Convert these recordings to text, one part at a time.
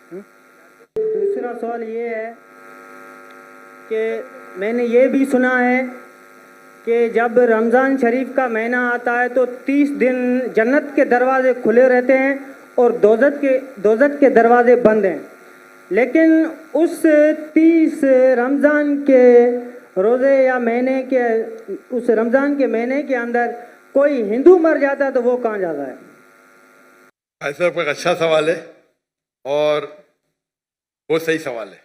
दूसरा सवाल ये है कि मैंने ये भी सुना है कि जब रमज़ान शरीफ का महीना आता है तो 30 दिन जन्नत के दरवाजे खुले रहते हैं और दोज़ख के दरवाजे बंद हैं, लेकिन उस 30 रमज़ान के रोज़े या महीने के उस रमज़ान के महीने के अंदर कोई हिंदू मर जाता है तो वो कहाँ जाता है? ऐसा एक अच्छा सवाल है और वो सही सवाल है।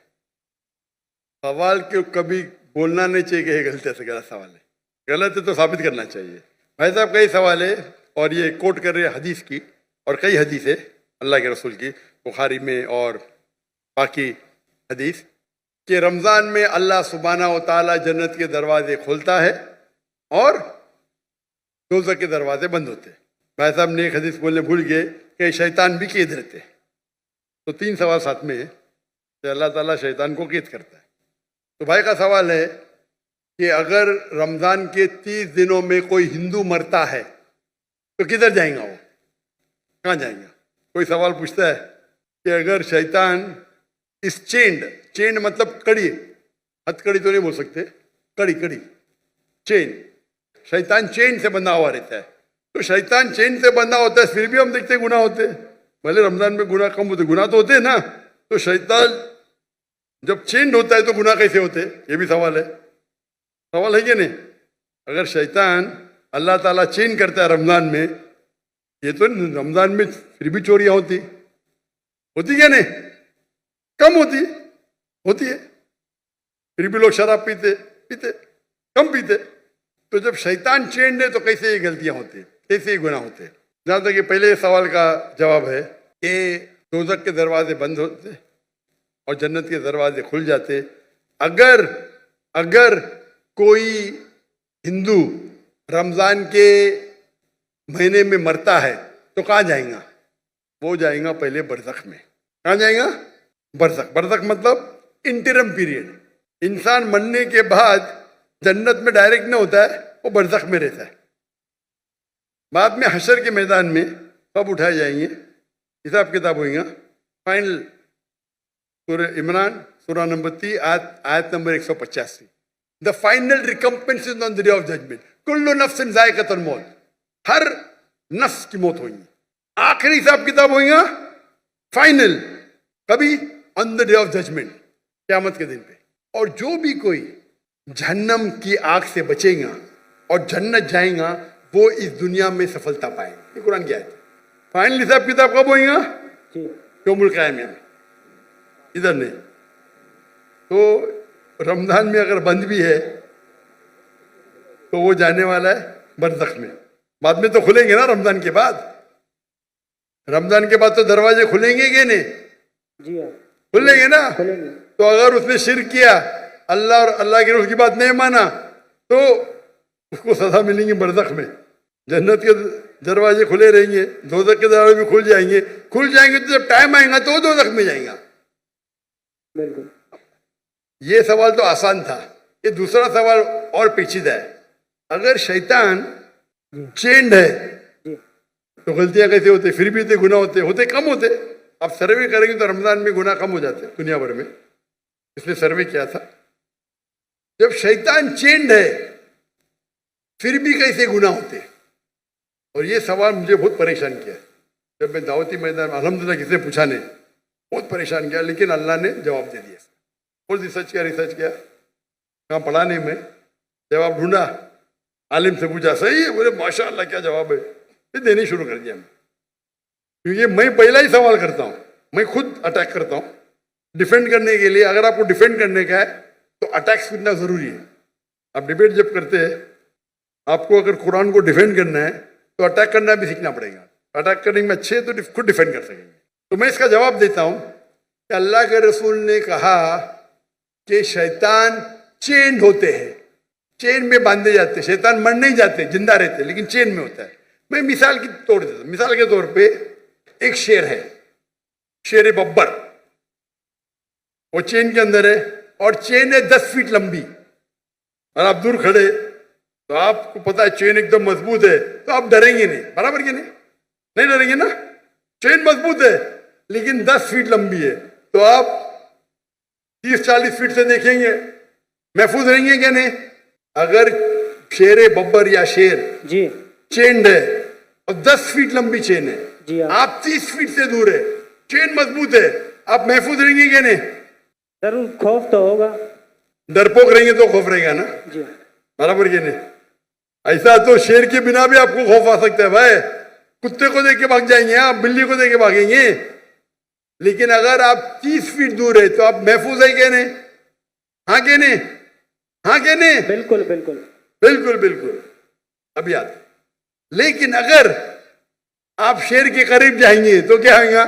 सवाल क्यों कभी बोलना नहीं चाहिए कि ये गलत है, गलत सवाल है, गलत है तो साबित करना चाहिए। भाई साहब कई सवाल है और ये कोट कर रहे हैं हदीस की, और कई हदीस है अल्लाह के रसूल की, बुखारी में और बाकी हदीस कि रमज़ान में अल्लाह सुब्हानहू व तआला जन्नत के दरवाजे खोलता है और दोज़ख के दरवाजे बंद होते हैं। भाई साहब ने एक हदीस बोलने भूल गए कि शैतान भी कैद रहते हैं। तो 3 सवाल साथ में है कि अल्लाह ताला शैतान को कैद करता है। तो भाई का सवाल है कि अगर रमज़ान के 30 दिनों में कोई हिंदू मरता है तो किधर जाएगा, वो कहाँ जाएगा? कोई सवाल पूछता है कि अगर शैतान इस चेन मतलब कड़ी, हथकड़ी तो नहीं बोल सकते, कड़ी चेन, शैतान चेन से बंधा हुआ रहता है। तो शैतान चेन से बंधा होता है, फिर भी हम देखते गुनाह होते हैं। भले रमजान में गुनाह कम होते, गुनाह तो होते हैं ना। तो शैतान जब चेन होता है तो गुनाह कैसे होते हैं, ये भी सवाल है कि नहीं? अगर शैतान अल्लाह ताला चेन करता है रमजान में, ये तो रमजान में फिर भी चोरियां होती क्या नहीं? कम होती है, फिर भी लोग शराब पीते कम पीते। तो जब शैतान चेन है तो कैसे ये गलतियां होती है, कैसे ये गुनाह होते हैं? जहां तक कि पहले सवाल का जवाब है कि दोज़ख के दरवाजे बंद होते और जन्नत के दरवाजे खुल जाते। अगर कोई हिंदू रमजान के महीने में मरता है तो कहाँ जाएगा? वो जाएगा पहले बरज़ख में। कहाँ जाएगा? बरज़ख मतलब इंटरम पीरियड। इंसान मरने के बाद जन्नत में डायरेक्ट नहीं होता है, वो बरज़ख में रहता है। बाद में हशर के मैदान में कब उठाए जाएंगे, हिसाब किताब होगा। फाइनल सूरह इमरान सूरह नंबर 3 आयत number 185। The final recompense is on the day of judgment. कुल्लु नफ्सिन ज़ाइक़तुल मौत, हर नफ्स की मौत होगी। आखिरी हिसाब किताब होगा फाइनल, कभी? On the day of judgement, क़यामत के दिन पे। और जो भी कोई जहन्नम की आग से बचेगा और जन्नत जाएगा, वो इस दुनिया में सफलता पाएगा। ये कुरान की आयत है। फाइनल हिसाब किताब कब होगा? यौमुल क़यामह में, इधर नहीं। तो रमजान में अगर बंद भी है तो वो जाने वाला है बरज़ख में। बाद में तो खुलेंगे ना, रमजान के बाद तो दरवाजे खुलेंगे कि नहीं? जी हाँ, खुलेंगे ना। खुलेंगे। तो अगर उसने शिर्क किया, अल्लाह और अल्लाह के रसूल की बात नहीं माना, तो उसको सजा मिलेंगी बरज़ख में। जन्नत के दरवाजे खुले रहेंगे, दोज़ख के दरवाजे भी खुल जाएंगे। तो जब टाइम आएगा तो वो दोज़ख में जाएगा। बिल्कुल। ये सवाल तो आसान था। ये दूसरा सवाल और पेचीदा है। अगर शैतान चेंड है तो गलतियां कैसे होते, फिर भी गुनाह होते कम होते। आप सर्वे करेंगे तो रमजान में गुनाह कम हो जाते दुनिया भर में। इसने सर्वे किया था, जब शैतान चेंड है फिर भी कैसे गुनाह होते। और ये सवाल मुझे बहुत परेशान किया। जब मैं दावती मैदान में अल्हम्दुलिल्लाह किसी ने पूछा नहीं, बहुत परेशान किया, लेकिन अल्लाह ने जवाब दे दिया। बहुत रिसर्च किया, कहाँ पढ़ा नहीं मैं, जवाब ढूंढा, आलिम से पूछा, सही है, बोले माशाअल्लाह क्या जवाब है। फिर देने शुरू कर दिया मैं, क्योंकि मैं पहला ही सवाल करता हूँ, मैं खुद अटैक करता हूँ डिफेंड करने के लिए। अगर आपको डिफेंड करने का है तो अटैक सीखना जरूरी है। आप डिबेट जब करते हैं, आपको अगर कुरान को डिफेंड करना है तो अटैक करना भी सीखना पड़ेगा। अटैक करने में अच्छे तो खुद डिफेंड कर सकेंगे। तो मैं इसका जवाब देता हूँ कि अल्लाह के रसूल ने कहा कि शैतान चेन होते हैं, चेन में बांधे जाते हैं। शैतान मर नहीं जाते, जिंदा रहते, लेकिन चेन में होता है। मैं मिसाल के तौर पे एक शेर है, शेर बब्बर, वो चेन के अंदर है और चेन है 10 फीट लंबी, और आप दूर खड़े तो आपको पता है चेन एकदम मजबूत है, तो आप डरेंगे नहीं, बराबर के नहीं डरेंगे ना। चेन मजबूत है लेकिन 10 फीट लंबी है, तो आप 30-40 फीट से देखेंगे, महफूज रहेंगे क्या नहीं? अगर शेर बब्बर या शेर जी चेन है और 10 फीट लंबी चेन है, जी हाँ। आप 30 फीट से दूर है, चेन मजबूत है, आप महफूज रहेंगे क्या नहीं? जरूर खौफ तो होगा। डरपोक रहेंगे तो खौफ रहेगा ना, जी बराबर क्या नहीं? ऐसा तो शेर के बिना भी आपको खौफ आ सकता है भाई, कुत्ते को देख के भाग जाएंगे आप, बिल्ली को देख के भागेंगे। लेकिन अगर आप 30 फीट दूर है तो आप महफूज है क्या नहीं? हाँ क्या नहीं? हाँ क्या नहीं? बिल्कुल बिल्कुल बिल्कुल बिल्कुल। अब याद, लेकिन अगर आप शेर के करीब जाएंगे तो क्या होगा?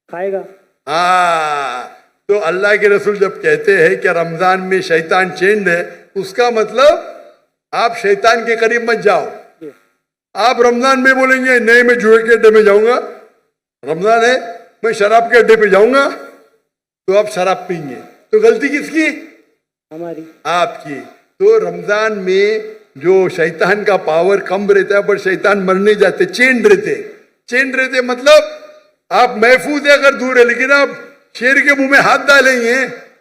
खाएगा। हाँ, तो अल्लाह के रसूल जब कहते हैं कि रमजान में शैतान चेंड है, उसका मतलब आप शैतान के करीब मत जाओ। आप रमजान में बोलेंगे नहीं मैं जुए के अड्डे में जाऊंगा, रमजान है मैं शराब के अड्डे पे जाऊंगा, तो आप शराब पीएंगे, तो गलती किसकी? हमारी, आपकी। तो रमजान में जो शैतान का पावर कम रहता है, पर शैतान मरने जाते, चेंड रहते, चेंड रहते मतलब आप महफूज है अगर दूर है, लेकिन आप शेर के मुंह में हाथ डालेंगे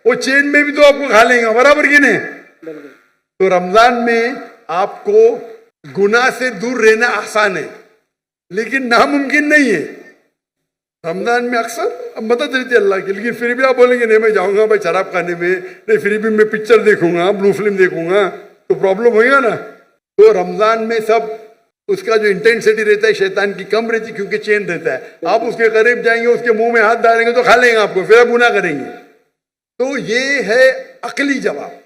वो चेन में भी तो आपको खा लेंगे, बराबर की नहीं? बिल्कुल। तो रमजान में आपको गुनाह से दूर रहना आसान है, लेकिन नामुमकिन नहीं है। रमजान में अक्सर मदद रहती है अल्लाह की, लेकिन फिर भी आप बोलेंगे नहीं मैं जाऊंगा भाई शराब खाने में, नहीं फिर भी मैं पिक्चर देखूंगा, ब्लू फिल्म देखूंगा, तो प्रॉब्लम होगा ना। तो रमजान में सब उसका जो इंटेंसिटी रहता है शैतान की कम रहती, क्योंकि चेन रहता है। आप उसके करीब जाएंगे, उसके मुंह में हाथ डालेंगे तो खा लेंगे आपको, फिर आप गुनाह करेंगे। तो ये है अकली जवाब।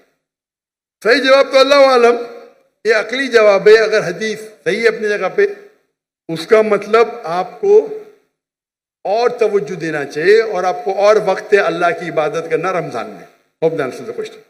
सही जवाब तो अल्लाह आलम, ये अकली जवाब है। अगर हदीस सही है अपनी जगह पे, उसका मतलब आपको और तवज्जो देना चाहिए और आपको और वक्त है अल्लाह की इबादत करना रमजान में। Hope the answer the question.